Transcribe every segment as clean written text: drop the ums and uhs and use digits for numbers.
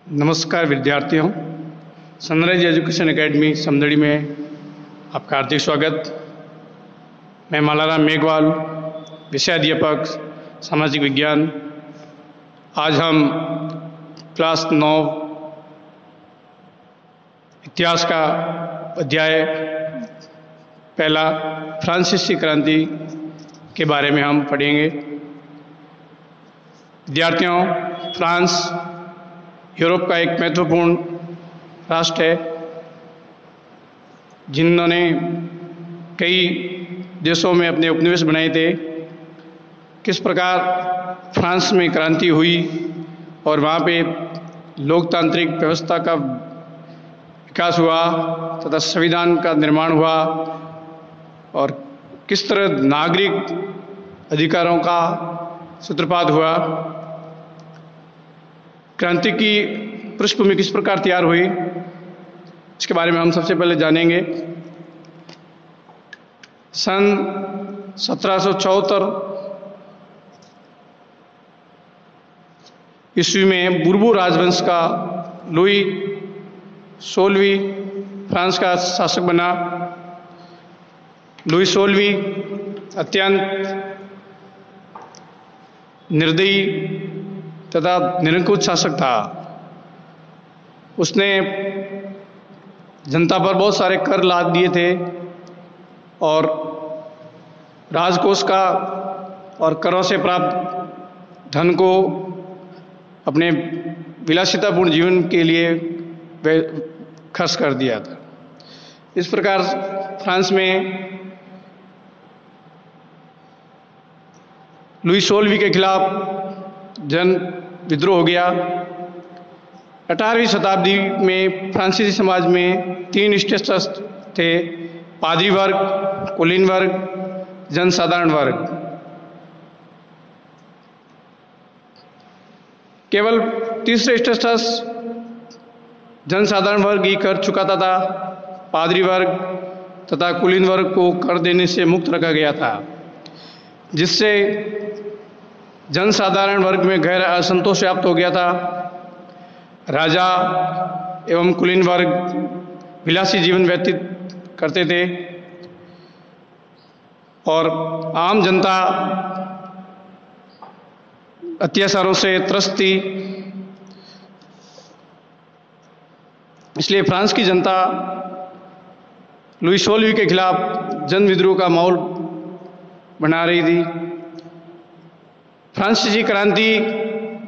नमस्कार विद्यार्थियों, sunrise education academy Samdari में आपका हार्दिक स्वागत। मैं मालाराम मेघवाल, विषयाध्यापक सामाजिक विज्ञान। आज हम क्लास 9 इतिहास का अध्याय पहला फ्रांसीसी क्रांति के बारे में हम पढ़ेंगे। विद्यार्थियों, फ्रांस यूरोप का एक महत्वपूर्ण राष्ट्र है जिन्होंने कई देशों में अपने उपनिवेश बनाए थे। किस प्रकार फ्रांस में क्रांति हुई और वहाँ पे लोकतांत्रिक व्यवस्था का विकास हुआ तथा संविधान का निर्माण हुआ और किस तरह नागरिक अधिकारों का सूत्रपात हुआ, क्रांति की पृष्ठभूमि किस प्रकार तैयार हुई, इसके बारे में हम सबसे पहले जानेंगे। सन 1774 ईस्वी में बूर्बो राजवंश का लुई 16वीं फ्रांस का शासक बना। लुई 16वीं अत्यंत निर्दयी तथा निरंकुश शासक था। उसने जनता पर बहुत सारे कर लाद दिए थे और राजकोष का और करों से प्राप्त धन को अपने विलासितापूर्ण जीवन के लिए खर्च कर दिया था। इस प्रकार फ्रांस में लुई 16वीं के खिलाफ जन विद्रोह हो गया। 18वीं शताब्दी में फ्रांसीसी समाज में 3 स्टेटस थे: पादरी वर्ग, कुलीन वर्ग, जनसाधारण वर्ग। केवल तीसरे स्टेटस जनसाधारण वर्ग ही कर चुकाता था। पादरी वर्ग तथा कुलीन वर्ग को कर देने से मुक्त रखा गया था, जिससे जनसाधारण वर्ग में गहरा असंतोष व्याप्त हो गया था। राजा एवं कुलीन वर्ग विलासी जीवन व्यतीत करते थे और आम जनता अत्याचारों से त्रस्त थी। इसलिए फ्रांस की जनता लुई 16वीं के खिलाफ जन विद्रोह का माहौल बना रही थी। फ्रांसीसी क्रांति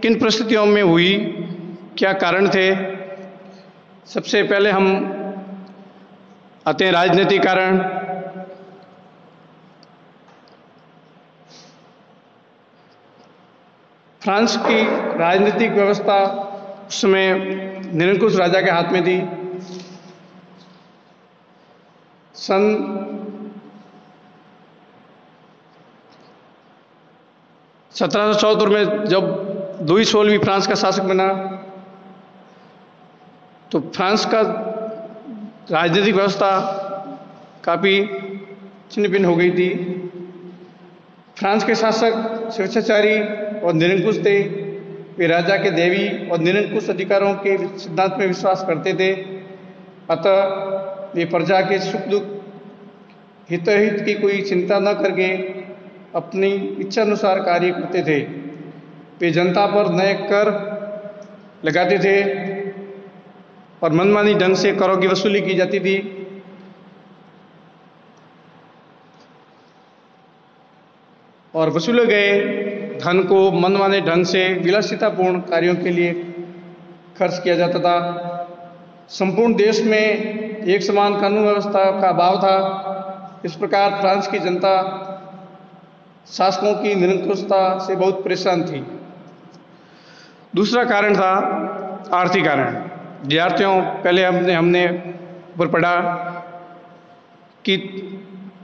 किन परिस्थितियों में हुई, क्या कारण थे? सबसे पहले हम आते हैं राजनीतिक कारण। फ्रांस की राजनीतिक व्यवस्था उस समय निरंकुश राजा के हाथ में थी। सन 1774 में जब लुई 16वीं फ्रांस का शासक बना तो फ्रांस का राजनीतिक व्यवस्था काफ़ी छिन्न भिन्न हो गई थी। फ्रांस के शासक स्वेच्छाचारी और निरंकुश थे। वे राजा के दैवी और निरंकुश अधिकारों के सिद्धांत में विश्वास करते थे। अतः वे प्रजा के सुख दुख हितहित की कोई चिंता न करके अपनी इच्छा अनुसार कार्य करते थे। वे जनता पर नए कर लगाते थे और मनमानी ढंग से करों की वसूली की जाती थी। और वसूले गए धन को मनमाने ढंग से विलासितापूर्ण कार्यों के लिए खर्च किया जाता था। संपूर्ण देश में एक समान कानून व्यवस्था का अभाव था। इस प्रकार फ्रांस की जनता शासकों की निरंकुशता से बहुत परेशान थी। दूसरा कारण था आर्थिक कारण। विद्यार्थियों, पहले हमने ऊपर पढ़ा कि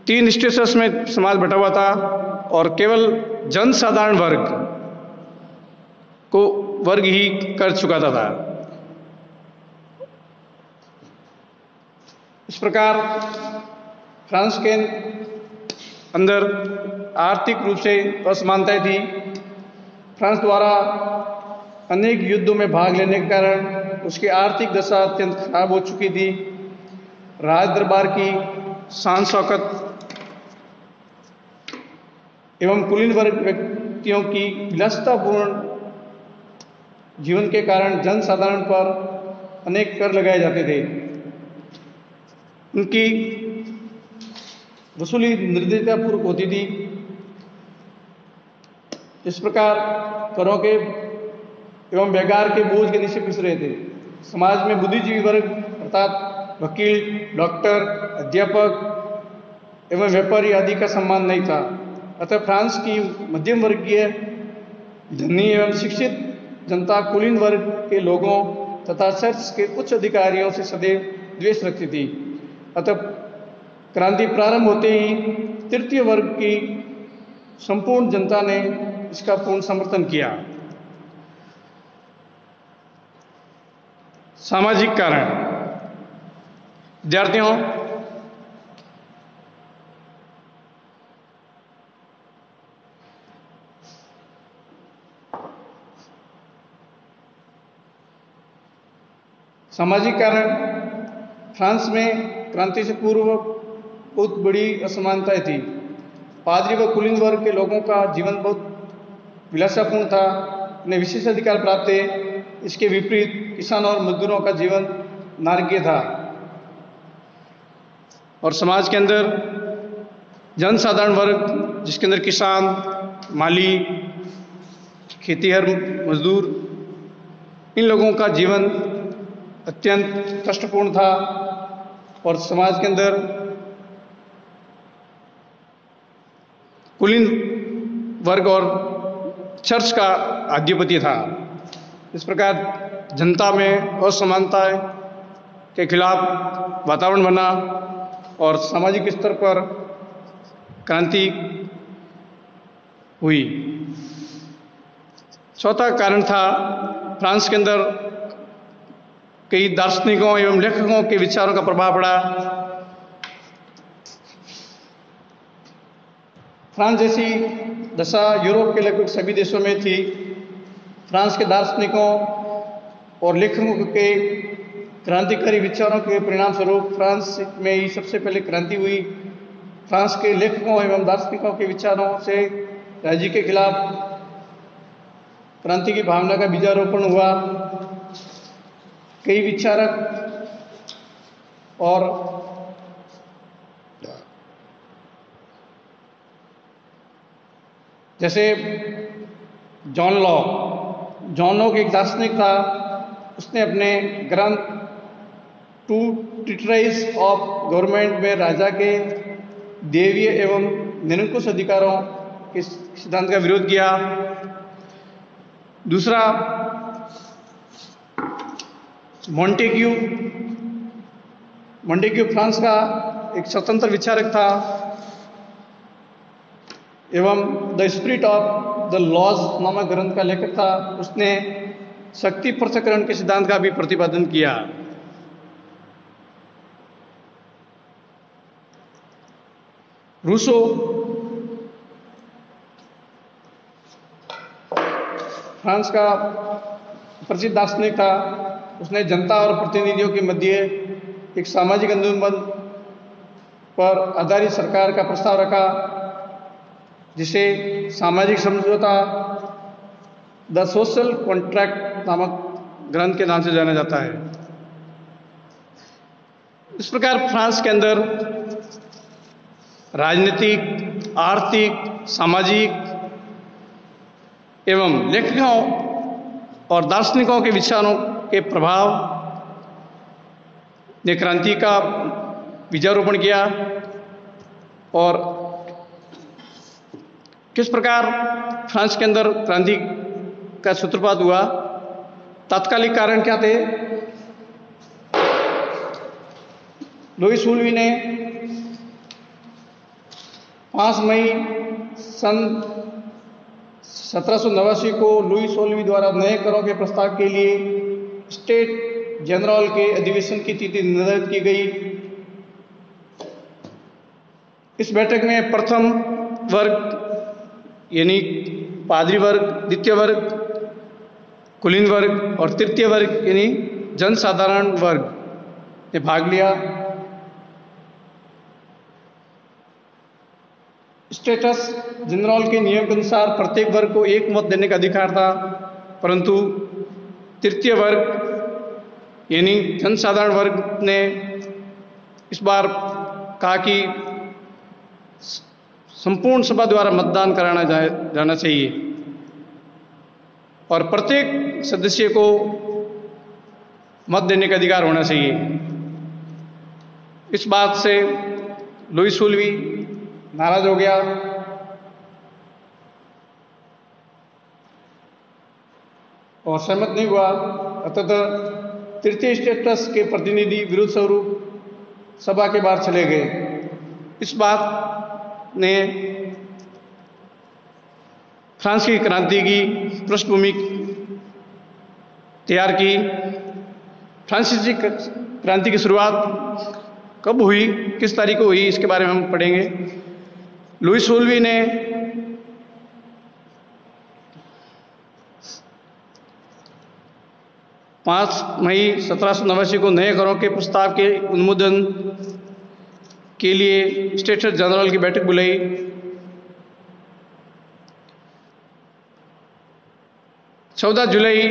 3 स्टेटस में समाज बटा हुआ था और केवल जनसाधारण वर्ग ही कर चुकाता था। इस प्रकार फ्रांस के अंदर आर्थिक रूप से असमानताएं थी। फ्रांस द्वारा अनेक युद्धों में भाग लेने के कारण उसकी आर्थिक दशा अत्यंत खराब हो चुकी थी। राज दरबार की शान शौकत एवं कुलीन वर्ग व्यक्तियों की विलासितापूर्ण जीवन के कारण जनसाधारण पर अनेक कर लगाए जाते थे। उनकी वसूली निर्दयतापूर्वक होती थी। इस प्रकार करों के एवं व्यवहार के बोझ के नीचे पिस रहे थे। समाज में बुद्धिजीवी वर्ग अर्थात वकील, डॉक्टर, अध्यापक एवं व्यापारी आदि का सम्मान नहीं था। अतः फ्रांस की मध्यम वर्गीय, धनी एवं शिक्षित जनता कुलीन वर्ग के लोगों तथा चर्च के उच्च अधिकारियों से सदैव द्वेष रखती थी। अतः क्रांति प्रारंभ होते ही तृतीय वर्ग की संपूर्ण जनता ने इसका पूर्ण समर्थन किया। सामाजिक कारण। विद्यार्थियों, सामाजिक कारण। फ्रांस में क्रांति से पूर्व बहुत बड़ी असमानताएं थी। पादरी व कुलीन वर्ग के लोगों का जीवन बहुत विलासपूर्ण था, उन्हें विशेष अधिकार प्राप्त थे। इसके विपरीत किसानों और मजदूरों का जीवन नारकीय था। और समाज के अंदर जनसाधारण वर्ग, जिसके अंदर किसान, माली, खेतीहर मजदूर, इन लोगों का जीवन अत्यंत कष्टपूर्ण था। और समाज के अंदर कुलीन वर्ग और चर्च का आधिपत्य था। इस प्रकार जनता में असमानता के खिलाफ वातावरण बना और सामाजिक स्तर पर क्रांति हुई। चौथा कारण था, फ्रांस के अंदर कई दार्शनिकों एवं लेखकों के विचारों का प्रभाव पड़ा। फ्रांस जैसी दशा यूरोप के लगभग सभी देशों में थी। फ्रांस के दार्शनिकों और लेखकों के क्रांतिकारी विचारों के परिणाम स्वरूप फ्रांस में ही सबसे पहले क्रांति हुई। फ्रांस के लेखकों एवं दार्शनिकों के विचारों से राज्य के खिलाफ क्रांति की भावना का बीजारोपण हुआ। कई विचारक और जैसे जॉन लॉक एक दार्शनिक था। उसने अपने ग्रंथ टू ट्रीटाइज ऑफ गवर्नमेंट में राजा के दैवीय एवं निरंकुश अधिकारों के सिद्धांत का विरोध किया। दूसरा, मोंटेक्यू फ्रांस का एक स्वतंत्र विचारक था एवं the spirit of the laws नामक ग्रंथ का लेखक था। उसने शक्ति पृथक्करण के सिद्धांत का भी प्रतिपादन किया। रूसो फ्रांस का प्रसिद्ध दार्शनिक था। उसने जनता और प्रतिनिधियों के मध्य एक सामाजिक अनुबंध पर आधारित सरकार का प्रस्ताव रखा, जिसे सामाजिक समझौता द सोशल कॉन्ट्रैक्ट नामक ग्रंथ के नाम से जाना जाता है। इस प्रकार फ्रांस के अंदर राजनीतिक, आर्थिक, सामाजिक एवं लेखकों और दार्शनिकों के विचारों के प्रभाव ने क्रांति का बीजारोपण किया। और किस प्रकार फ्रांस के अंदर क्रांति का सूत्रपात हुआ, तात्कालिक कारण क्या थे? लुई सोल्वी ने 5 मई सन 1789 को लुई सोल्वी द्वारा नए करों के प्रस्ताव के लिए स्टेट जनरल के अधिवेशन की तिथि निर्धारित की गई। इस बैठक में प्रथम वर्ग यानी पादरी वर्ग, द्वितीय वर्ग कुलीन वर्ग और तृतीय वर्ग यानी जनसाधारण वर्ग ने भाग लिया। स्टेटस जनरल के नियम के अनुसार प्रत्येक वर्ग को एक मत देने का अधिकार था, परंतु तृतीय वर्ग यानी जनसाधारण वर्ग ने इस बार कहा कि संपूर्ण सभा द्वारा मतदान कराना जाना चाहिए और प्रत्येक सदस्य को मत देने का अधिकार होना चाहिए। इस बात से लुईस सोल्वी नाराज हो गया और सहमत नहीं हुआ। अतः तृतीय स्टेटस के प्रतिनिधि विरोध स्वरूप सभा के बाहर चले गए। इस बात ने फ्रांस की क्रांति की पृष्ठभूमि तैयार की। फ्रांसीसी क्रांति की शुरुआत कब हुई, किस तारीख को हुई, इसके बारे में हम पढ़ेंगे। लुईस सोल्वी ने 5 मई 1789 को नए करों के प्रस्ताव के अनुमोदन के लिए स्टेटस जनरल की बैठक बुलाई। चौदह जुलाई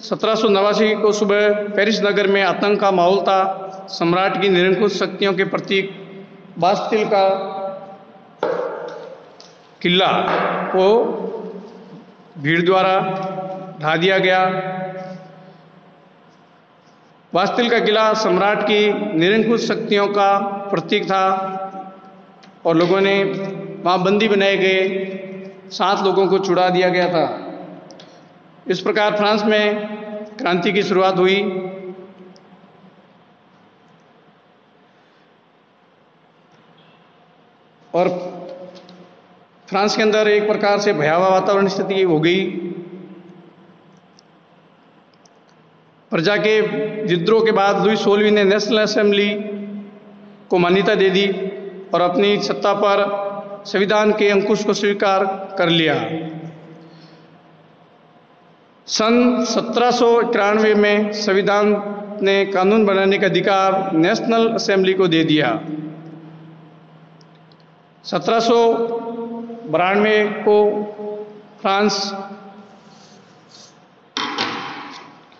1789 को सुबह पेरिस नगर में आतंक का माहौल था। सम्राट की निरंकुश शक्तियों के प्रतीक बास्तिल का किला को भीड़ द्वारा ढा दिया गया। बास्तिल का किला सम्राट की निरंकुश शक्तियों का प्रतीक था और लोगों ने वहां बंदी बनाए गए 7 लोगों को छुड़ा दिया गया था। इस प्रकार फ्रांस में क्रांति की शुरुआत हुई। और फ्रांस के अंदर एक प्रकार से भयावह वातावरण स्थिति हो गई। प्रजा के विद्रोह के बाद लुईस सोल्वी ने नेशनल असेंबली को मान्यता दे दी और अपनी सत्ता पर संविधान के अंकुश को स्वीकार कर लिया। सन 1793 में संविधान ने कानून बनाने का अधिकार नेशनल असेंबली को दे दिया। 1792 को फ्रांस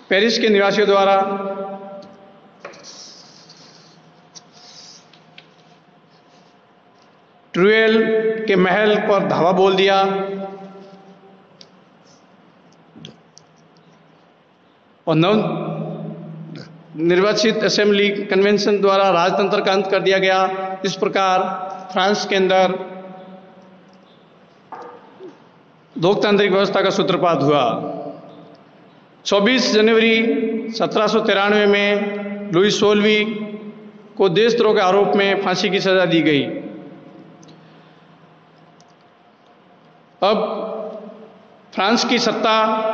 पेरिस के निवासियों द्वारा ट्रुएल के महल पर धावा बोल दिया और नव निर्वाचित असेंबली कन्वेंशन द्वारा राजतंत्र का अंत कर दिया गया। इस प्रकार फ्रांस के अंदर लोकतांत्रिक व्यवस्था का सूत्रपात हुआ। 24 जनवरी 1793 में लुईस सोल्वी को देशद्रोह के आरोप में फांसी की सजा दी गई। अब फ्रांस की सत्ता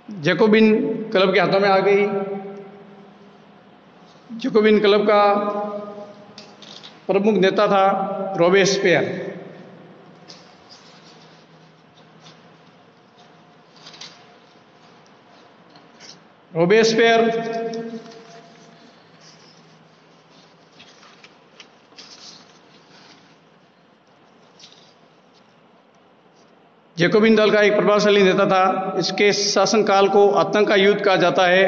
जैकोबिन क्लब के हाथों में आ गई। जैकोबिन क्लब का प्रमुख नेता था रोबेस्पियर। रोबेस्पियर जैकोबिन दल का एक प्रभावशाली नेता था। इसके शासनकाल को आतंक का युद्ध कहा जाता है।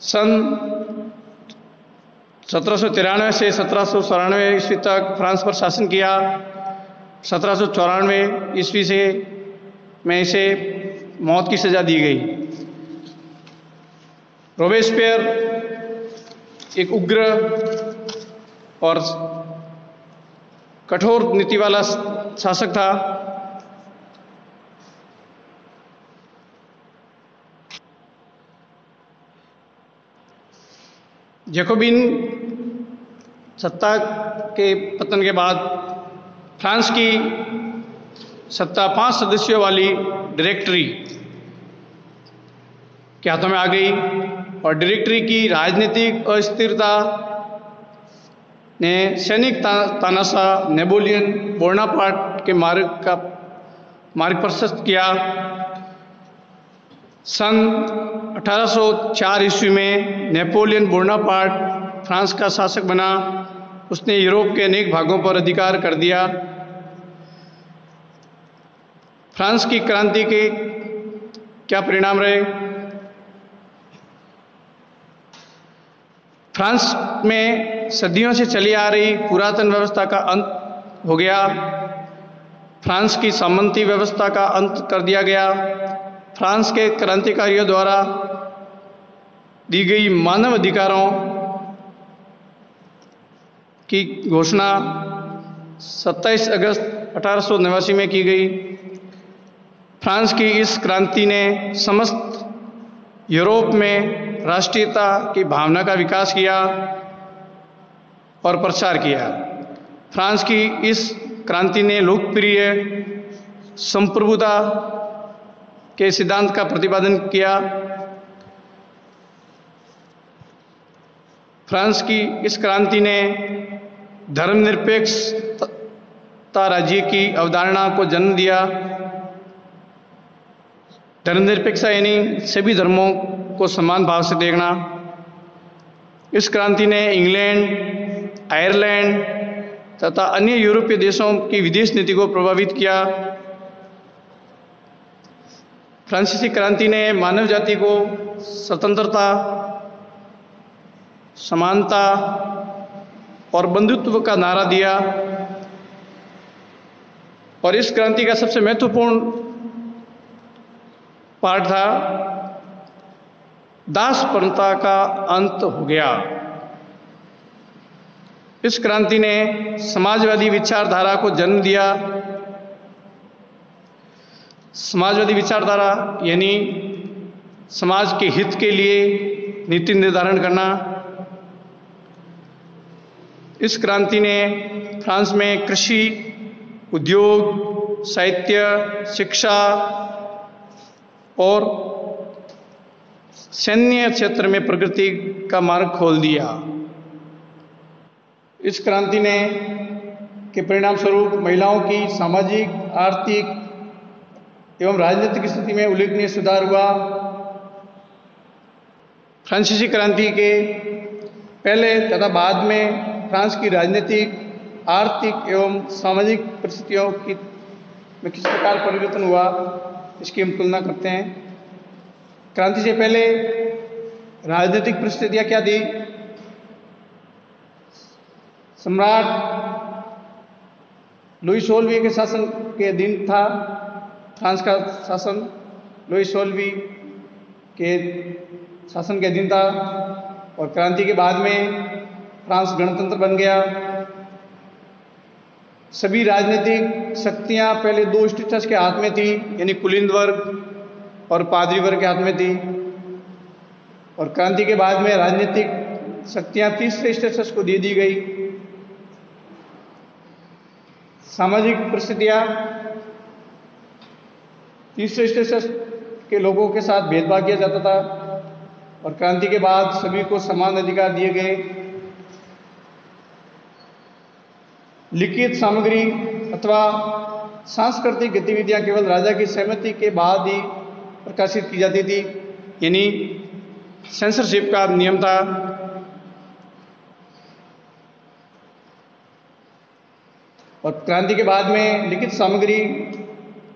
सन 1793 से 1794 ईस्वी तक फ्रांस पर शासन किया। 1794 ईस्वी से में इसे मौत की सजा दी गई। रोबेस्पियर एक उग्र और कठोर नीति वाला शासक था। जैकोबिन सत्ता के पतन के बाद फ्रांस की सत्ता 5 सदस्यों वाली डायरेक्टरी के हाथों में आ गई और डायरेक्टरी की राजनीतिक अस्थिरता ने सैनिक तानाशाह नेपोलियन बोनापार्ट के मार्ग प्रशस्त किया। सन 1804 ईस्वी में नेपोलियन बोनापार्ट फ्रांस का शासक बना। उसने यूरोप के अनेक भागों पर अधिकार कर दिया। फ्रांस की क्रांति के क्या परिणाम रहे? फ्रांस में सदियों से चली आ रही पुरातन व्यवस्था का अंत हो गया। फ्रांस की सामंती व्यवस्था का अंत कर दिया गया। फ्रांस के क्रांतिकारियों द्वारा दी गई मानव अधिकारों की घोषणा 27 अगस्त 1889 में की गई। फ्रांस की इस क्रांति ने समस्त यूरोप में राष्ट्रीयता की भावना का विकास किया और प्रचार किया। फ्रांस की इस क्रांति ने लोकप्रिय संप्रभुता के सिद्धांत का प्रतिपादन किया। फ्रांस की इस क्रांति ने धर्मनिरपेक्षता राज्य की अवधारणा को जन्म दिया। धर्मनिरपेक्षता यानी सभी धर्मों को समान भाव से देखना। इस क्रांति ने इंग्लैंड, आयरलैंड तथा अन्य यूरोपीय देशों की विदेश नीति को प्रभावित किया। फ्रांसीसी क्रांति ने मानव जाति को स्वतंत्रता, समानता और बंधुत्व का नारा दिया। और इस क्रांति का सबसे महत्वपूर्ण पार्ट था दास प्रथा का अंत हो गया। इस क्रांति ने समाजवादी विचारधारा को जन्म दिया। समाजवादी विचारधारा यानी समाज के हित के लिए नीति निर्धारण करना। इस क्रांति ने फ्रांस में कृषि, उद्योग, साहित्य, शिक्षा और सैन्य क्षेत्र में प्रगति का मार्ग खोल दिया। इस क्रांति ने के परिणाम स्वरूप महिलाओं की सामाजिक, आर्थिक एवं राजनीतिक स्थिति में उल्लेखनीय सुधार हुआ। फ्रांसीसी क्रांति के पहले तथा बाद में फ्रांस की राजनीतिक, आर्थिक एवं सामाजिक परिस्थितियों में किस प्रकार परिवर्तन हुआ, इसकी हम तुलना करते हैं। क्रांति से पहले राजनीतिक परिस्थितियां क्या थी? सम्राट लुई 16वीं के शासन के अधीन था फ्रांस का शासन। लुई 16वीं के शासन के अधीन था और क्रांति के बाद में फ्रांस गणतंत्र बन गया। सभी राजनीतिक शक्तियां पहले दो स्टेटस के हाथ में थी, यानी कुलीन वर्ग और पादरी वर्ग के हाथ में थी। और क्रांति के बाद में राजनीतिक शक्तियां तीसरे स्टेटस को दे दी गई। सामाजिक परिस्थितियां तीसरे स्टेटस के लोगों के साथ भेदभाव किया जाता था और क्रांति के बाद सभी को समान अधिकार दिए गए। लिखित सामग्री अथवा सांस्कृतिक गतिविधियां केवल राजा की सहमति के बाद ही प्रकाशित की जाती थी, यानी सेंसरशिप का नियम था। और क्रांति के बाद में लिखित सामग्री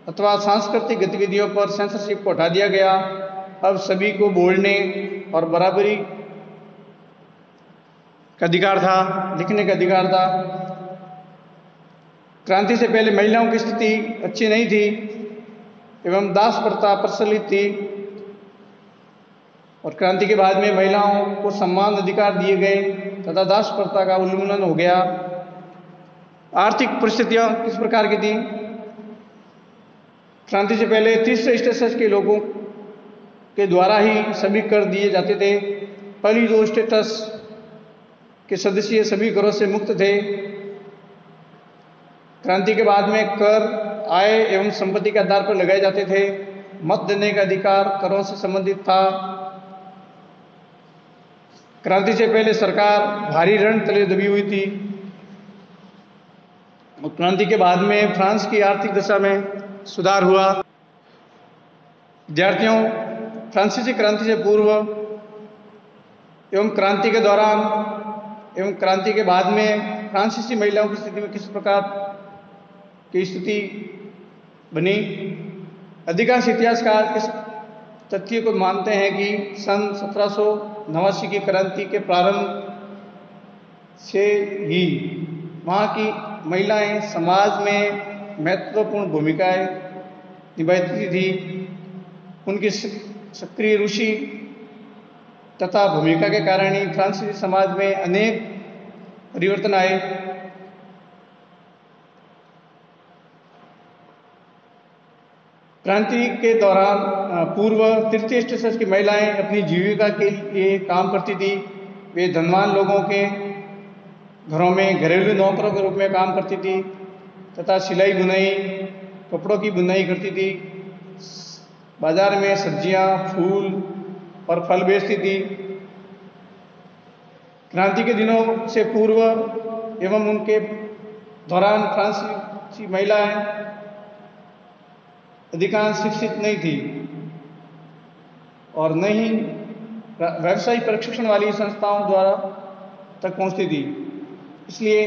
अथवा सांस्कृतिक गतिविधियों पर सेंसरशिप को हटा दिया गया। अब सभी को बोलने और बराबरी का अधिकार था, लिखने का अधिकार था। क्रांति से पहले महिलाओं की स्थिति अच्छी नहीं थी एवं दास प्रथा प्रचलित थी और क्रांति के बाद में महिलाओं को समान अधिकार दिए गए तथा दास प्रथा का उन्मूलन हो गया। आर्थिक परिस्थितियां किस प्रकार की थी? क्रांति से पहले तीसरे स्टेटस के लोगों के द्वारा ही सभी कर दिए जाते थे। पहली दो स्टेटस के सदस्य सभी करों से मुक्त थे। क्रांति के बाद में कर आय एवं संपत्ति के आधार पर लगाए जाते थे। मत देने का अधिकार करों से संबंधित था। क्रांति से पहले सरकार भारी ऋण तले दबी हुई थी। और क्रांति के बाद में फ्रांस की आर्थिक दशा में सुधार हुआ। विद्यार्थियों, फ्रांसीसी क्रांति से पूर्व एवं क्रांति के दौरान एवं क्रांति के बाद में फ्रांसीसी महिलाओं की स्थिति में किस प्रकार की स्थिति बनी। अधिकांश इतिहासकार इस तथ्य को मानते हैं कि सन 1789 की क्रांति के प्रारंभ से ही वहाँ की महिलाएं समाज में महत्वपूर्ण भूमिकाएं निभाती थी। उनकी सक्रिय रुचि तथा भूमिका के कारण ही फ्रांसीसी समाज में अनेक परिवर्तन आए। क्रांति के दौरान पूर्व तृतीय स्टेज की महिलाएं अपनी जीविका के लिए काम करती थी। वे धनवान लोगों के घरों में घरेलू नौकरों के रूप में काम करती थी तथा सिलाई बुनाई, कपड़ों की बुनाई करती थी। बाजार में सब्जियां, फूल और फल बेचती थी। क्रांति के दिनों से पूर्व एवं उनके दौरान फ्रांसीसी महिलाएं अधिकांश शिक्षित नहीं थी और न ही व्यावसायिक प्रशिक्षण वाली संस्थाओं द्वारा तक पहुंचती थी। इसलिए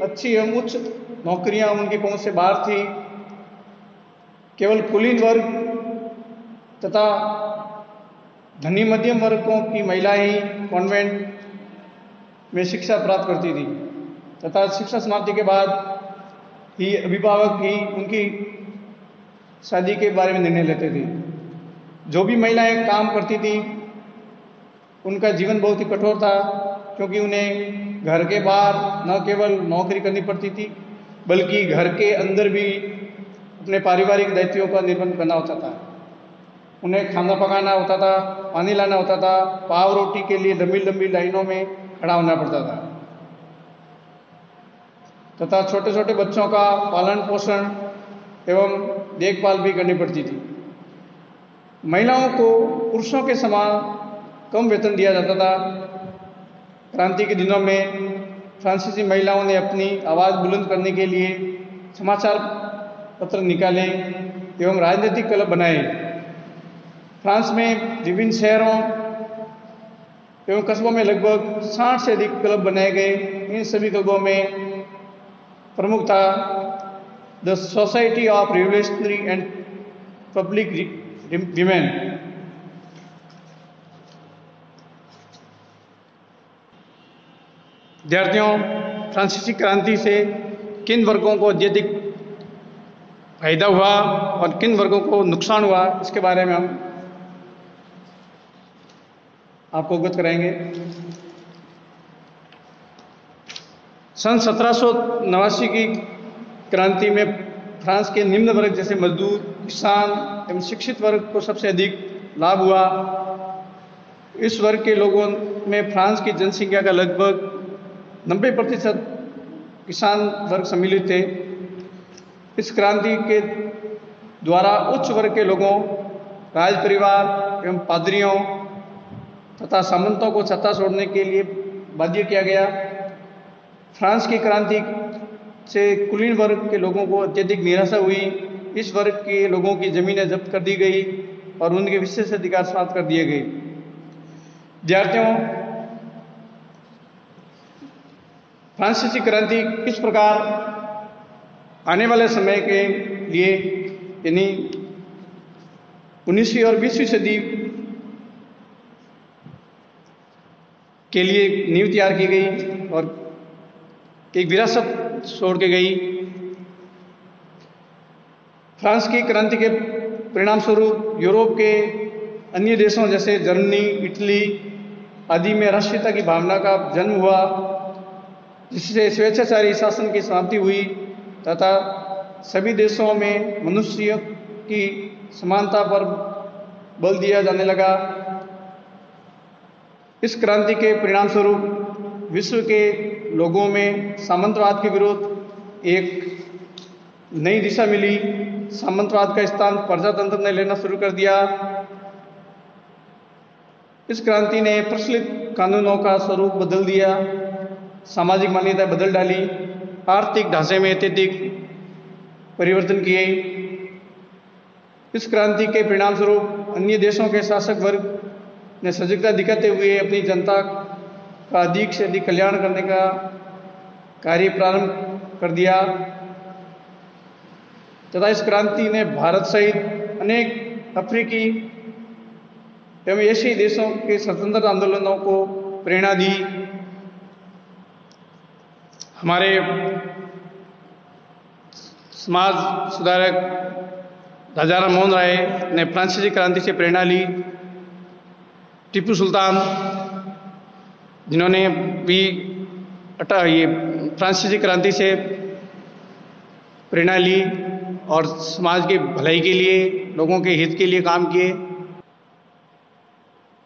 अच्छी एवं उच्च नौकरियां उनकी पहुंच से बाहर थी। केवल कुलीन वर्ग तथा धनी मध्यम वर्गों की महिलाएं ही कॉन्वेंट में शिक्षा प्राप्त करती थी तथा शिक्षा समाप्ति के बाद ही अभिभावक ही उनकी शादी के बारे में निर्णय लेते थे। जो भी महिलाएं काम करती थी उनका जीवन बहुत ही कठोर था, क्योंकि उन्हें घर के बाहर न केवल नौकरी करनी पड़ती थी बल्कि घर के अंदर भी अपने पारिवारिक दायित्वों का निर्वहन करना होता था। उन्हें खाना पकाना होता था, पानी लाना होता था, पाव रोटी के लिए लंबी लंबी लाइनों में खड़ा होना पड़ता था तथा छोटे छोटे बच्चों का पालन पोषण एवं देखभाल भी करनी पड़ती थी। महिलाओं को पुरुषों के समान कम वेतन दिया जाता था। क्रांति के दिनों में फ्रांसीसी महिलाओं ने अपनी आवाज़ बुलंद करने के लिए समाचार पत्र निकाले एवं राजनीतिक क्लब बनाए। फ्रांस में विभिन्न शहरों एवं कस्बों में लगभग 60 से अधिक क्लब बनाए गए। इन सभी क्लबों में प्रमुख था the society of revolutionary and public women. विद्यार्थियों, फ्रांसीसी क्रांति से किन वर्गों को अत्यधिक फायदा हुआ और किन वर्गों को नुकसान हुआ, इसके बारे में हम आपको अवगत कराएंगे। सन 1789 की क्रांति में फ्रांस के निम्न वर्ग जैसे मजदूर, किसान एवं शिक्षित वर्ग को सबसे अधिक लाभ हुआ। इस वर्ग के लोगों में फ्रांस की जनसंख्या का लगभग 90% किसान वर्ग सम्मिलित थे। इस क्रांति के द्वारा उच्च वर्ग के लोगों, राज परिवार एवं पादरियों तथा सामंतों को सत्ता छोड़ने के लिए बाध्य किया गया। फ्रांस की क्रांति से कुलीन वर्ग के लोगों को अत्यधिक निराशा हुई। इस वर्ग के लोगों की जमीनें जब्त कर दी गई और उनके विशेष अधिकार समाप्त कर दिए गए। विद्यार्थियों, फ्रांसीसी क्रांति किस प्रकार आने वाले समय के लिए यानी 19वीं और 20वीं सदी के लिए नींव तैयार की गई और एक विरासत छोड़ के गई। फ्रांस की क्रांति के परिणाम स्वरूप यूरोप के अन्य देशों जैसे जर्मनी, इटली आदि में राष्ट्रीयता की भावना का जन्म हुआ, जिससे स्वेच्छाचारी शासन की समाप्ति हुई तथा सभी देशों में मनुष्य की समानता पर बल दिया जाने लगा। इस क्रांति के परिणाम स्वरूप विश्व के लोगों में सामंतवाद के विरुद्ध एक नई दिशा मिली। सामंतवाद का स्थान प्रजातंत्र ने लेना शुरू कर दिया। इस क्रांति ने प्रचलित कानूनों का स्वरूप बदल दिया, सामाजिक मान्यताएं बदल डाली, आर्थिक ढांचे में अत्यधिक परिवर्तन किए। इस क्रांति के परिणाम स्वरूप अन्य देशों के शासक वर्ग ने सजगता दिखाते हुए अपनी जनता का अधिक से अधिक कल्याण करने का कार्य प्रारंभ कर दिया तथा इस क्रांति ने भारत सहित अनेक अफ्रीकी एवं एशियाई देशों के स्वतंत्रता आंदोलनों को प्रेरणा दी। हमारे समाज सुधारक राजा राम मोहन राय ने फ्रांसीसी क्रांति से प्रेरणा ली। टीपू सुल्तान जिन्होंने भी ये फ्रांसीसी क्रांति से प्रेरणा ली और समाज की भलाई के लिए, लोगों के हित के लिए काम किए।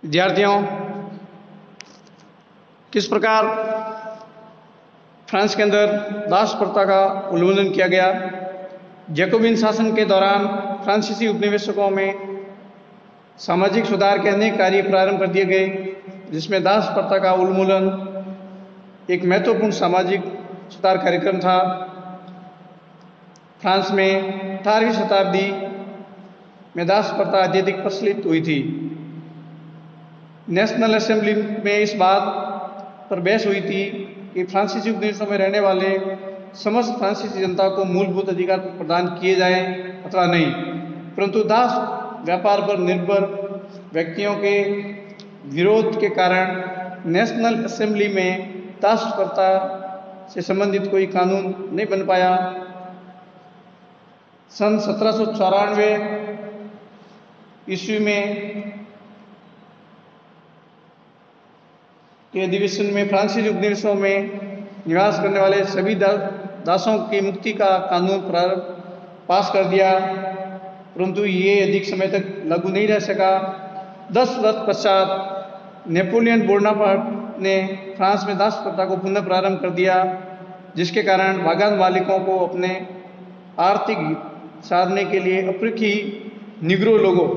विद्यार्थियों, किस प्रकार फ्रांस के अंदर दास प्रथा का उन्मूलन किया गया। जैकोबिन शासन के दौरान फ्रांसीसी उपनिवेशकों में सामाजिक सुधार के अनेक कार्य प्रारंभ कर दिए गए, जिसमें दास प्रथा का उन्मूलन एक महत्वपूर्ण सामाजिक सुधार कार्यक्रम था। फ्रांस में 18वीं शताब्दी में दास प्रथा अत्यधिक प्रचलित हुई थी। नेशनल असेंबली में इस बात पर बहस हुई थी कि फ्रांसीसी उपनिवेशों में रहने वाले समस्त फ्रांसीसी जनता को मूलभूत अधिकार प्रदान किए जाएं अथवा नहीं, परंतु दास व्यापार पर निर्भर व्यक्तियों के विरोध के कारण नेशनल असेंबली में दास प्रथा से संबंधित कोई कानून नहीं बन पाया। सन 1794 ईस्वी में के अधिवेशन में फ्रांसीसी उपनिवेशों में निवास करने वाले सभी दासों की मुक्ति का कानून पास कर दिया, परंतु ये अधिक समय तक लागू नहीं रह सका। 10 वर्ष पश्चात नेपोलियन बोनापार्ट ने फ्रांस में दास प्रथा को पुनः प्रारंभ कर दिया, जिसके कारण बागान मालिकों को अपने आर्थिक हित साधने के लिए अफ्रीकी निग्रो लोगों,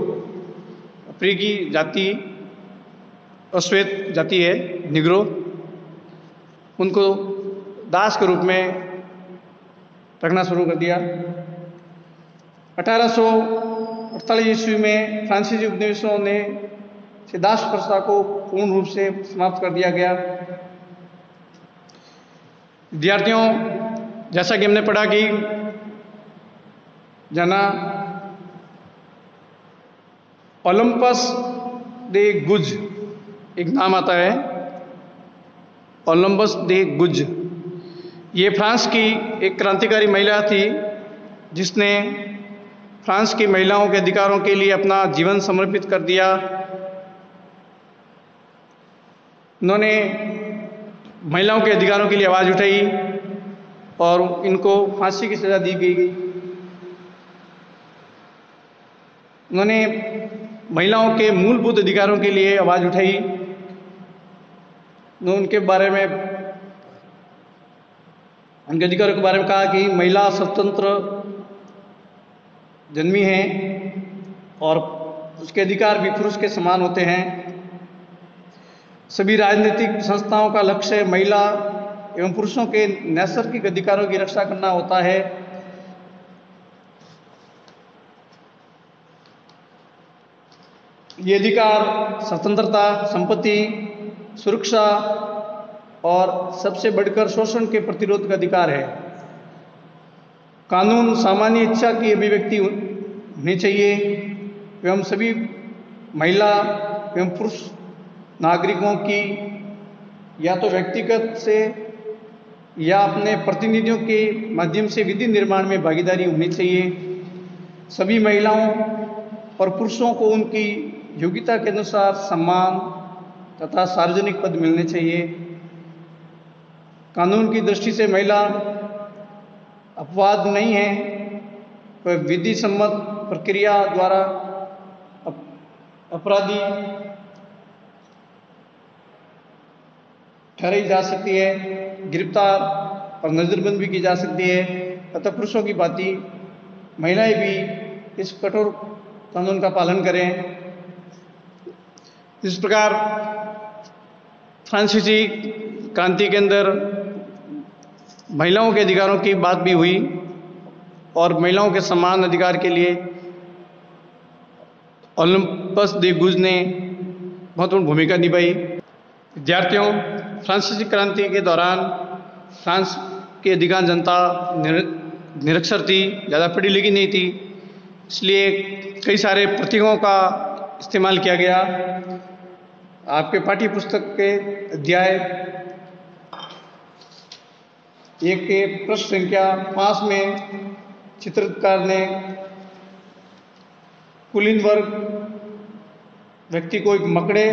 अफ्रीकी जाति अश्वेत जाति है निग्रो, उनको दास के रूप में रखना शुरू कर दिया। 1848 ईस्वी में फ्रांसीसी उपनिवेशों ने दास प्रथा को पूर्ण रूप से समाप्त कर दिया गया। विद्यार्थियों, जैसा कि हमने पढ़ा कि जना ओलंपस दे गुज एक नाम आता है, ओलंपस दे गुज। ये फ्रांस की एक क्रांतिकारी महिला थी जिसने फ्रांस की महिलाओं के अधिकारों के लिए अपना जीवन समर्पित कर दिया। उन्होंने महिलाओं के अधिकारों के लिए आवाज़ उठाई और इनको फांसी की सज़ा दी गई। उन्होंने महिलाओं के मूलभूत अधिकारों के लिए आवाज़ उठाई। उनके बारे में, उनके अधिकारों के बारे में कहा कि महिला स्वतंत्र जन्मी है और उसके अधिकार भी पुरुष के समान होते हैं। सभी राजनीतिक संस्थाओं का लक्ष्य महिला एवं पुरुषों के नैसर्गिक अधिकारों की रक्षा करना होता है। ये अधिकार स्वतंत्रता, संपत्ति, सुरक्षा और सबसे बढ़कर शोषण के प्रतिरोध का अधिकार है। कानून सामान्य इच्छा की अभिव्यक्ति होनी चाहिए एवं सभी महिला एवं पुरुष नागरिकों की या तो व्यक्तिगत से या अपने प्रतिनिधियों के माध्यम से विधि निर्माण में भागीदारी होनी चाहिए। सभी महिलाओं और पुरुषों को उनकी योग्यता के अनुसार सम्मान तथा सार्वजनिक पद मिलने चाहिए। कानून की दृष्टि से महिला अपवाद नहीं है, वह विधि सम्मत प्रक्रिया द्वारा अपराधी ठहराई जा सकती है, गिरफ्तार और नजरबंद भी की जा सकती है। अतः पुरुषों की भांति महिलाएं भी इस कठोर कानून का पालन करें। इस प्रकार फ्रांसीसी क्रांति के अंदर महिलाओं के अधिकारों की बात भी हुई और महिलाओं के समान अधिकार के लिए ओलंपस दे गुज ने महत्वपूर्ण भूमिका निभाई। विद्यार्थियों, फ्रांसीसी क्रांति के दौरान फ्रांस की अधिकांश जनता निरक्षर थी, ज़्यादा पढ़ी लिखी नहीं थी, इसलिए कई सारे प्रतीकों का इस्तेमाल किया गया। आपके पाठ्य पुस्तक के अध्याय 1 के पृष्ठ संख्या 5 में चित्रकार ने कुलीन वर्ग व्यक्ति को एक मकड़े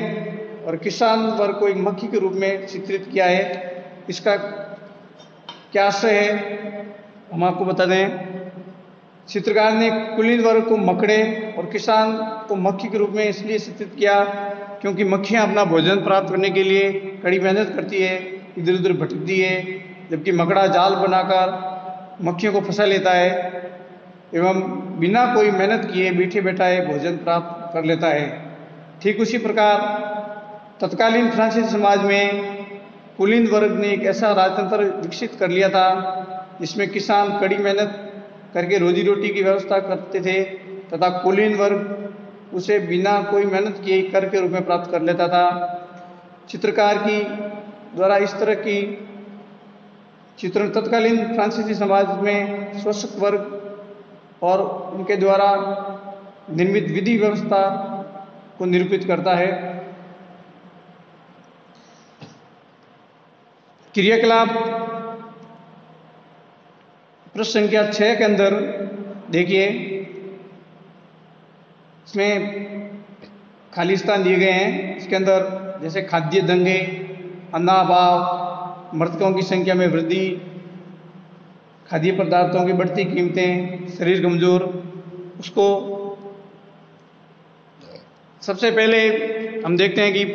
और किसान वर्ग को एक मक्खी के रूप में चित्रित किया है। इसका क्या आशय है हम आपको बता दें। चित्रकार ने कुलीन वर्ग को मकड़े और किसान को मक्खी के रूप में इसलिए चित्रित किया क्योंकि मक्खियां अपना भोजन प्राप्त करने के लिए कड़ी मेहनत करती है, इधर उधर भटकती है, जबकि मकड़ा जाल बनाकर मक्खियों को फंसा लेता है एवं बिना कोई मेहनत किए बैठे बैठाए भोजन प्राप्त कर लेता है। ठीक उसी प्रकार तत्कालीन फ्रांसीसी समाज में कुलीन वर्ग ने एक ऐसा राजतंत्र विकसित कर लिया था जिसमें किसान कड़ी मेहनत करके रोजी रोटी की व्यवस्था करते थे तथा कुलीन वर्ग उसे बिना कोई मेहनत किए कर के रूप में प्राप्त कर लेता था। चित्रकार की द्वारा इस तरह की चित्रण तत्कालीन फ्रांसीसी समाज में शोषक वर्ग और उनके द्वारा निर्मित विधि व्यवस्था को निरूपित करता है। क्रियाकलाप पृष्ठ संख्या 6 के अंदर देखिए, इसमें खाली स्थान दिए गए हैं। इसके अंदर जैसे खाद्य दंगे, अन्नाभाव, मृतकों की संख्या में वृद्धि, खाद्य पदार्थों की बढ़ती कीमतें, शरीर कमजोर, उसको सबसे पहले हम देखते हैं कि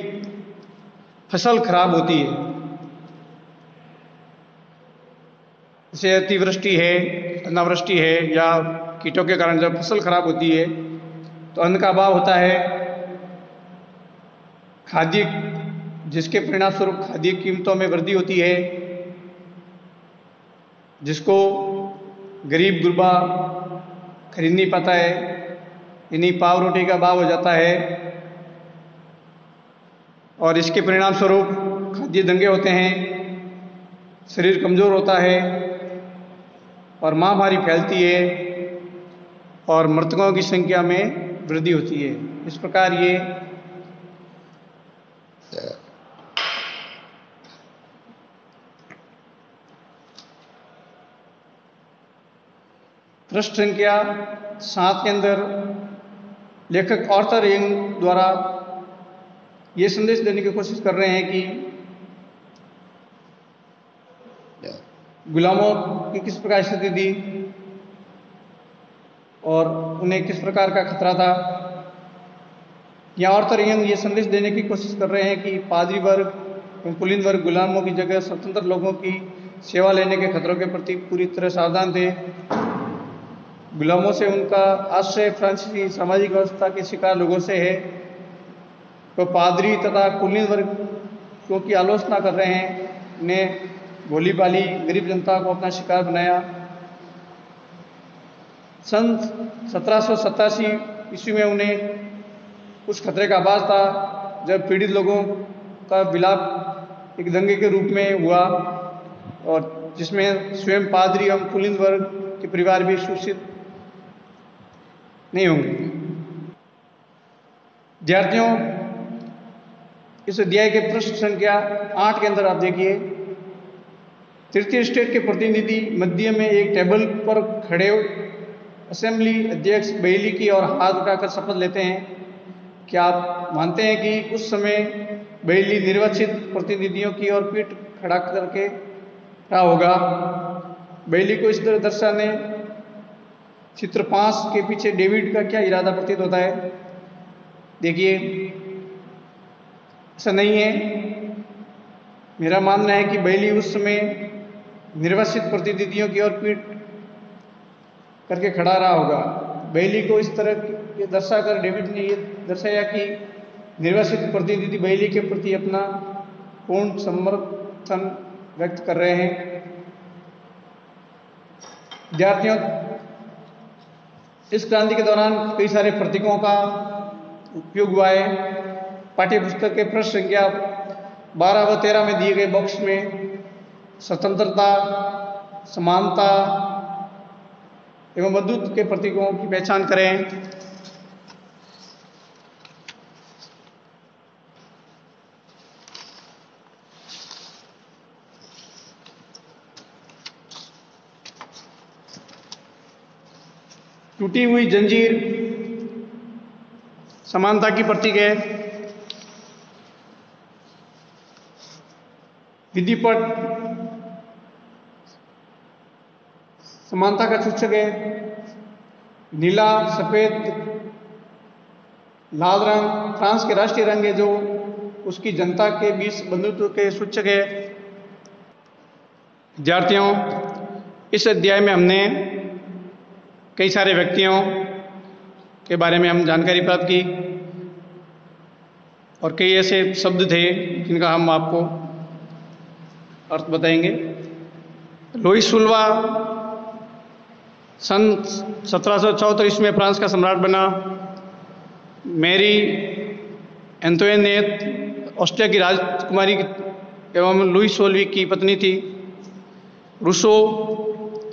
फसल खराब होती है। जैसे अतिवृष्टि है, अनावृष्टि है या कीटों के कारण जब फसल खराब होती है तो अन्न का अभाव होता है। खाद्य जिसके परिणाम स्वरूप खाद्य कीमतों में वृद्धि होती है, जिसको गरीब गुरबा खरीद नहीं पाता है, यानी पाव रोटी का अभाव हो जाता है और इसके परिणाम स्वरूप खाद्य दंगे होते हैं, शरीर कमजोर होता है और महामारी फैलती है और मृतकों की संख्या में वृद्धि होती है। इस प्रकार ये पृष्ठ संख्या 7 के अंदर लेखक आर्थर यंग द्वारा ये संदेश देने की कोशिश कर रहे हैं कि गुलामों की किस प्रकार स्थिति थी और उन्हें किस प्रकार का खतरा था। यहाँ आर्थर यंग ये संदेश देने की कोशिश कर रहे हैं कि पादरी वर्ग, कुलीन वर्ग गुलामों की जगह स्वतंत्र लोगों की सेवा लेने के खतरों के प्रति पूरी तरह सावधान थे। गुलामों से उनका आश्रय फ्रांसीसी सामाजिक व्यवस्था के शिकार लोगों से है। तो पादरी तथा कुलीन वर्ग क्योंकि आलोचना कर रहे हैं, उन्हें भोली भाली गरीब जनता को अपना शिकार बनाया। सन 1787 ईस्वी में उन्हें उस खतरे का आभास था जब पीड़ित लोगों का विलाप एक दंगे के रूप में हुआ और जिसमें स्वयं पादरी एवं कुलीन वर्ग के परिवार भी शोषित नहीं होंगे। विद्यार्थियों, इस अध्याय के पृष्ठ संख्या 8 के अंदर आप देखिए, तृतीय स्टेट के प्रतिनिधि मध्य में एक टेबल पर खड़े असेंबली अध्यक्ष बैली की और हाथ उठाकर शपथ लेते हैं। क्या आप मानते हैं कि उस समय बैली निर्वाचित प्रतिनिधियों की ओर पीठ खड़ा करके रहा होगा? बैली को इस तरह दर्शाने चित्र 5 के पीछे डेविड का क्या इरादा प्रतीत होता है? देखिए, ऐसा नहीं है। मेरा मानना है कि बैली उस समय निर्वाचित प्रतिनिधियों की ओर पीठ करके खड़ा रहा होगा। बैली को इस तरह के दर्शाकर डेविड ने ये दर्शाया कि निर्वाचित प्रतिनिधि बैली के प्रति अपना पूर्ण समर्थन व्यक्त कर रहे हैं। विद्यार्थियों, इस क्रांति के दौरान कई सारे प्रतीकों का उपयोग हुआ है। पाठ्य पुस्तक के पृष्ठ संख्या 12 व 13 में दिए गए बॉक्स में स्वतंत्रता, समानता एवं बंधुत्व के प्रतीकों की पहचान करें। टूटी हुई जंजीर समानता की प्रतीक है। विधिपट समानता का सूचक है। नीला, सफेद, लाल रंग फ्रांस के राष्ट्रीय रंग है जो उसकी जनता के बीच बंधुत्व के सूचक है। विद्यार्थियों, इस अध्याय में हमने कई सारे व्यक्तियों के बारे में हम जानकारी प्राप्त की और कई ऐसे शब्द थे जिनका हम आपको अर्थ बताएंगे। लुईस सुल्वा सन 1734 में फ्रांस का सम्राट बना। मैरी एंतोइनेट ऑस्ट्रिया की राजकुमारी एवं लुईस 16वीं की पत्नी थी। रूसो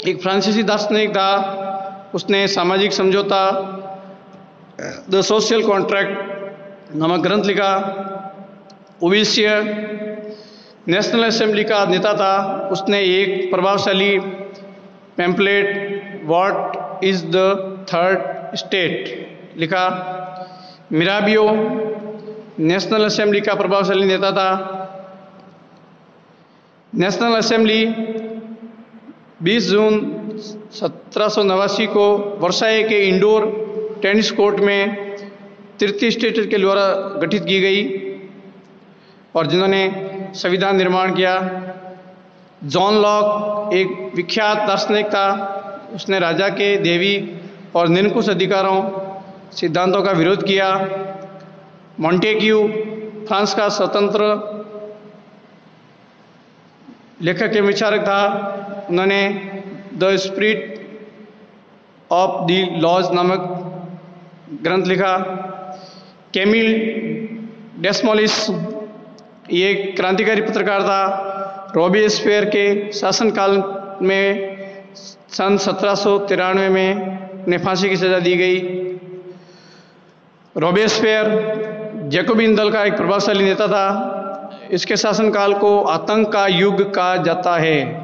एक फ्रांसीसी दार्शनिक था। उसने सामाजिक समझौता द सोशल कॉन्ट्रैक्ट नामक ग्रंथ लिखा। ओविसिया नेशनल असेंबली का नेता था। उसने एक प्रभावशाली pamphlet what is the third state लिखा। मिराबियो नेशनल असेंबली का प्रभावशाली नेता था। नेशनल असेंबली 20 जून 1789 को वर्साई के इंडोर टेनिस कोर्ट में तृतीय स्टेट के द्वारा गठित की गई और जिन्होंने संविधान निर्माण किया। जॉन लॉक एक विख्यात दार्शनिक था। उसने राजा के देवी और निरंकुश अधिकारों सिद्धांतों का विरोध किया। मॉन्टेग्यू फ्रांस का स्वतंत्र लेखक एवं विचारक था। उन्होंने the spirit of the laws नामक ग्रंथ लिखा। कैमिल डेस्मोलिस ये एक क्रांतिकारी पत्रकार था। रॉबेस्पियर के शासनकाल में सन 1793 में उन्हें फांसी की सजा दी गई। रॉबेस्पियर जैकोबिन दल का एक प्रभावशाली नेता था। इसके शासनकाल को आतंक का युग कहा जाता है।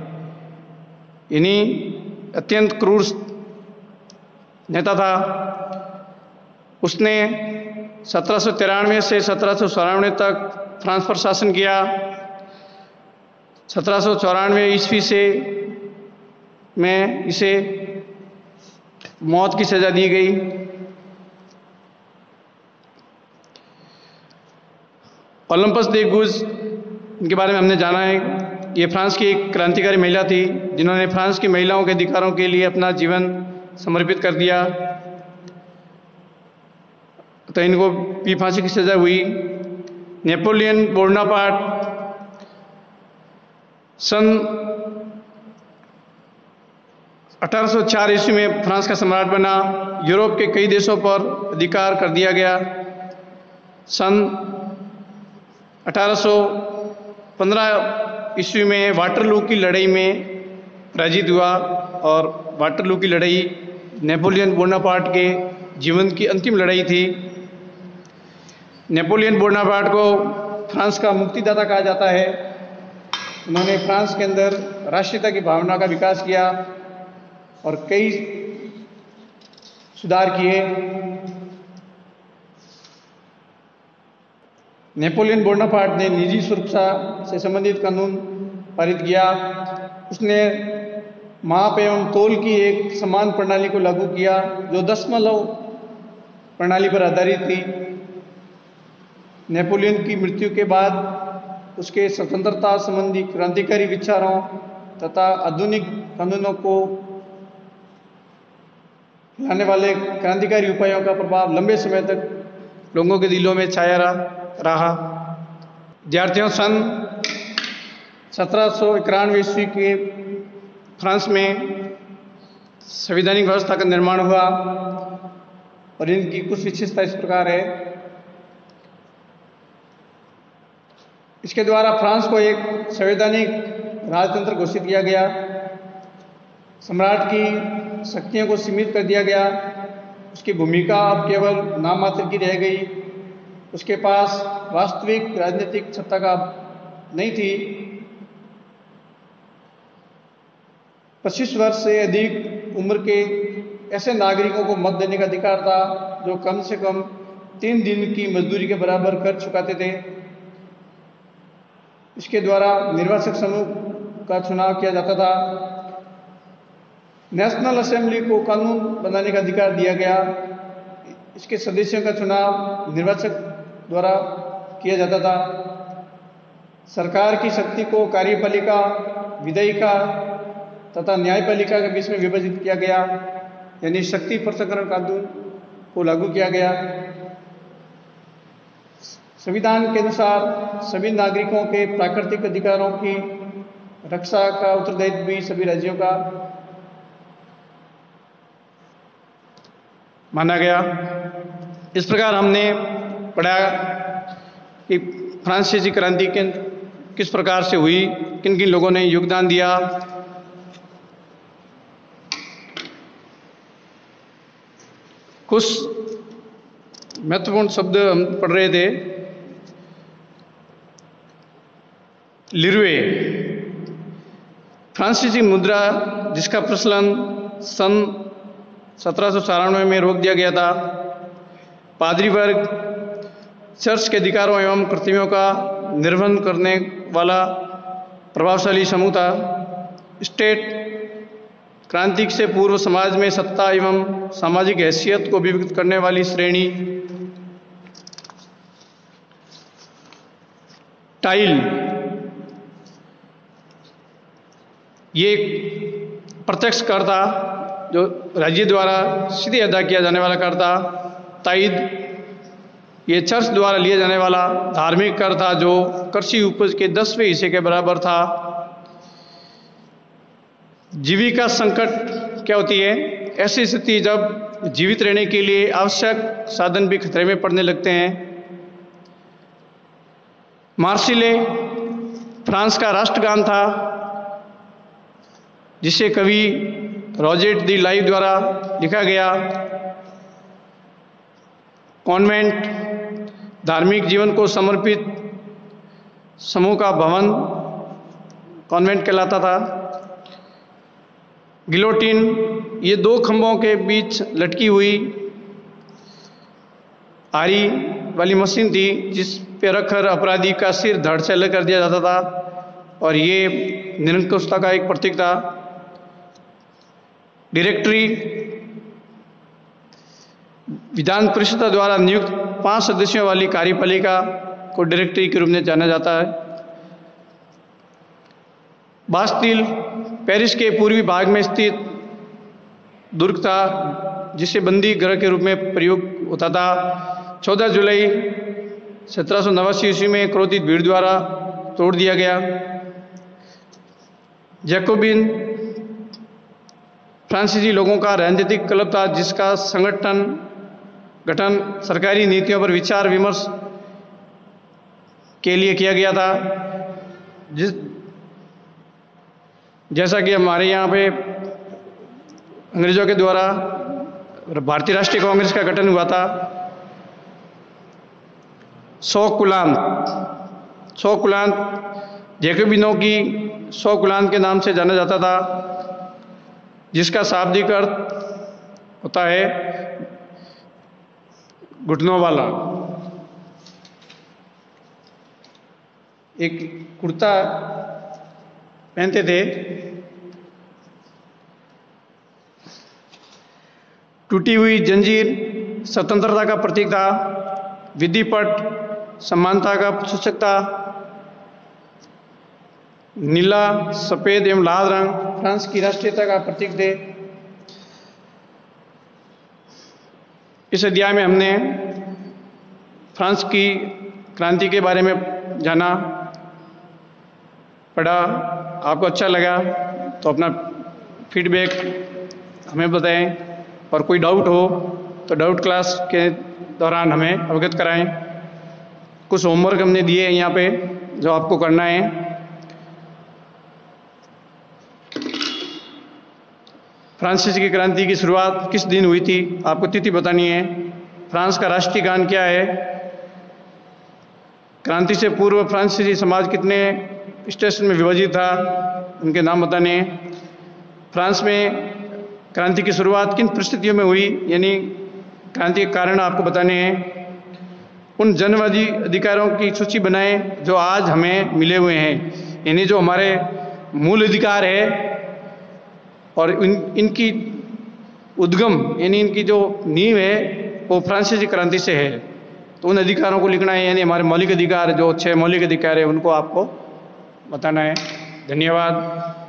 इन्हीं अत्यंत क्रूर नेता था। उसने 1793 से 1794 तक फ्रांस पर शासन किया। 1794 ईस्वी से में इसे मौत की सजा दी गई। ओलंपस दे गुज इनके बारे में हमने जाना है। ये फ्रांस की एक क्रांतिकारी महिला थी जिन्होंने फ्रांस की महिलाओं के अधिकारों के लिए अपना जीवन समर्पित कर दिया, तो इनको भी फांसी की सजा हुई। नेपोलियन बोनापार्ट सन 1804 ईस्वी में फ्रांस का सम्राट बना। यूरोप के कई देशों पर अधिकार कर दिया गया। सन 1815 ईस्वी में वाटरलू की लड़ाई में पराजित हुआ और वाटरलू की लड़ाई नेपोलियन बोनापार्ट के जीवन की अंतिम लड़ाई थी। नेपोलियन बोनापार्ट को फ्रांस का मुक्तिदाता कहा जाता है। उन्होंने फ्रांस के अंदर राष्ट्रीयता की भावना का विकास किया और कई सुधार किए। नेपोलियन बोनापार्ट ने निजी सुरक्षा से संबंधित कानून पारित किया। उसने माप एवं तोल की एक समान प्रणाली को लागू किया जो दशमलव प्रणाली पर आधारित थी। नेपोलियन की मृत्यु के बाद उसके स्वतंत्रता संबंधी क्रांतिकारी विचारों तथा आधुनिक कानूनों को लाने वाले क्रांतिकारी उपायों का प्रभाव लंबे समय तक लोगों के दिलों में छाया रहा। विद्यार्थियों, सन 1791 ईस्वी के फ्रांस में संवैधानिक व्यवस्था का निर्माण हुआ और इनकी कुछ विशेषता इस प्रकार है। इसके द्वारा फ्रांस को एक संवैधानिक राजतंत्र घोषित किया गया। सम्राट की शक्तियों को सीमित कर दिया गया। उसकी भूमिका अब केवल नाम मात्र की रह गई। उसके पास वास्तविक राजनीतिक सत्ता का नहीं थी। 25 वर्ष से अधिक उम्र के ऐसे नागरिकों को मत देने का अधिकार था जो कम से कम 3 दिन की मजदूरी के बराबर कर चुकाते थे। इसके द्वारा निर्वाचक समूह का चुनाव किया जाता था। नेशनल असेंबली को कानून बनाने का अधिकार दिया गया। इसके सदस्यों का चुनाव निर्वाचक द्वारा किया जाता था। सरकार की शक्ति को कार्यपालिका, विधायिका तथा न्यायपालिका के बीच में विभाजित किया गया, यानी शक्ति पृथक्करण कानून को लागू किया गया। संविधान के अनुसार सभी नागरिकों के प्राकृतिक अधिकारों की रक्षा का उत्तरदायित्व भी सभी राज्यों का माना गया। इस प्रकार हमने पढ़ा कि फ्रांसीसी क्रांति किस प्रकार से हुई, किन किन लोगों ने योगदान दिया। कुछ महत्वपूर्ण शब्द हम पढ़ रहे थे। लिरवे, फ्रांसीसी मुद्रा जिसका प्रचलन सन 1794 में रोक दिया गया था। पादरी वर्ग चर्च के अधिकारों एवं कर्तव्यों का निर्वहन करने वाला प्रभावशाली समूह था। स्टेट क्रांति से पूर्व समाज में सत्ता एवं सामाजिक हैसियत को अभिव्यक्त करने वाली श्रेणी। टाइल, ये प्रत्यक्ष कर था जो राज्य द्वारा सीधे अदा किया जाने वाला कर था। ताइद, ये चर्च द्वारा लिया जाने वाला धार्मिक कर था जो कृषि उपज के 10वें हिस्से के बराबर था। जीविका संकट क्या होती है? ऐसी स्थिति जब जीवित रहने के लिए आवश्यक साधन भी खतरे में पड़ने लगते हैं। मार्सिले फ्रांस का राष्ट्रगान था जिसे कवि रॉजेट दी लाइव द्वारा लिखा गया। कॉन्वेंट, धार्मिक जीवन को समर्पित समूह का भवन कॉन्वेंट कहलाता था। गिलोटिन, ये 2 खंभों के बीच लटकी हुई आरी वाली मशीन थी जिस पे रखकर अपराधी का सिर धड़ से अलग कर दिया जाता था और ये निरंकुशता का एक प्रतीक था। डायरेक्टरी, विधान परिषद द्वारा नियुक्त 5 सदस्यों वाली कार्यपालिका को डायरेक्टरी के रूप में जाना जाता है। बास्तिल, पेरिस के पूर्वी भाग में स्थित दुर्ग था जिसे बंदी गृह के रूप में प्रयोग होता था। 14 जुलाई 1789 ईस्वी में क्रोधित भीड़ द्वारा तोड़ दिया गया। जैकोबिन फ्रांसीसी लोगों का राजनीतिक क्लब था जिसका गठन सरकारी नीतियों पर विचार विमर्श के लिए किया गया था। जैसा कि हमारे यहाँ पे अंग्रेजों के द्वारा भारतीय राष्ट्रीय कांग्रेस का गठन हुआ था। शौकुलांत जैकोबिनों की शौकुलांत के नाम से जाना जाता था जिसका शाब्दिक अर्थ होता है घुटनों वाला। एक कुर्ता पहनते थे। टूटी हुई जंजीर स्वतंत्रता का प्रतीक था। विधिपट समानता का सूचक था। नीला, सफेद एवं लाल रंग फ्रांस की राष्ट्रीयता का प्रतीक थे। इस अध्याय में हमने फ्रांस की क्रांति के बारे में जाना, पढ़ा। आपको अच्छा लगा तो अपना फीडबैक हमें बताएं और कोई डाउट हो तो डाउट क्लास के दौरान हमें अवगत कराएं। कुछ होमवर्क हमने दिए हैं यहाँ पे, जो आपको करना है। फ्रांसीसी की क्रांति की शुरुआत किस दिन हुई थी, आपको तिथि बतानी है। फ्रांस का राष्ट्रीय गान क्या है। क्रांति से पूर्व फ्रांसीसी समाज कितने स्टेशन में विभाजित था, उनके नाम बताने हैं। फ्रांस में क्रांति की शुरुआत किन परिस्थितियों में हुई, यानी क्रांति के कारण आपको बताने हैं। उन जनवादी अधिकारों की सूची बनाएं जो आज हमें मिले हुए हैं, यानी जो हमारे मूल अधिकार है और इनकी उद्गम यानी इनकी जो नींव है वो फ्रांसीसी क्रांति से है। तो उन अधिकारों को लिखना है, यानी हमारे मौलिक अधिकार जो 6 मौलिक अधिकार है उनको आपको बताना है। धन्यवाद।